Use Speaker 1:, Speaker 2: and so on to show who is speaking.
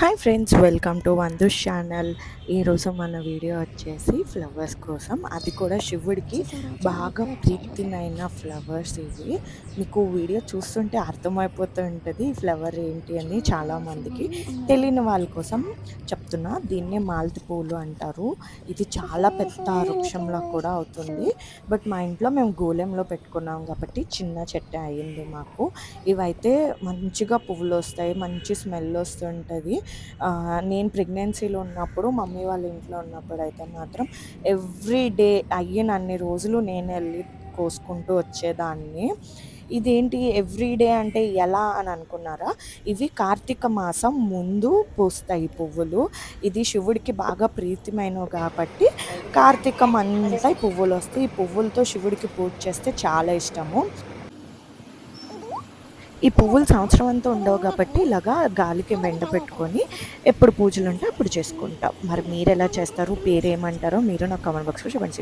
Speaker 1: Hi friends, welcome to Vandush channel. ఈరోజు మన video వచ్చేసి ఫ్లవర్స్ కోసం, అది కూడా శివుడికి బాగా ప్రీతిమైన ఫ్లవర్స్ ఇవి. మీకు వీడియో చూస్తుంటే అర్థమైపోతూ ఉంటుంది ఈ ఫ్లవర్ ఏంటి అని. చాలామందికి తెలియని వాళ్ళ కోసం చెప్తున్నా. దీన్నే మాలతి పూలు అంటారు. ఇది చాలా పెద్ద వృక్షంలో కూడా అవుతుంది. బట్ మా ఇంట్లో మేము గోళంలో పెట్టుకున్నాం కాబట్టి చిన్న చెట్టు అయ్యింది మాకు. ఇవైతే మంచిగా పువ్వులు వస్తాయి, మంచి స్మెల్ వస్తుంటుంది. నేను ప్రెగ్నెన్సీలో ఉన్నప్పుడు, మమ్మీ వాళ్ళ ఇంట్లో ఉన్నప్పుడు అయితే మాత్రం ఎవ్రీ డే అన్ని రోజులు నేను వెళ్ళి కోసుకుంటూ వచ్చేదాన్ని. ఇదేంటి ఎవ్రీ డే అంటే ఎలా అని అనుకున్నారా? ఇవి కార్తీక మాసం ముందు పూస్తాయి పువ్వులు. ఇది శివుడికి బాగా ప్రీతిమైనవి కాబట్టి కార్తీకం అంతా పువ్వులు వస్తాయి. ఈ పువ్వులతో శివుడికి పూజ చేస్తే చాలా ఇష్టము. ఈ పువ్వులు సంవత్సరం అంతా ఉండవు కాబట్టి ఇలాగా గాలికి పెట్టుకొని ఎప్పుడు పూజలు ఉంటే అప్పుడు చేసుకుంటాం. మరి మీరు ఎలా చేస్తారు, పేరేమంటారో మీరు నాకు కామెంట్ బాక్స్లో చెప్పండి.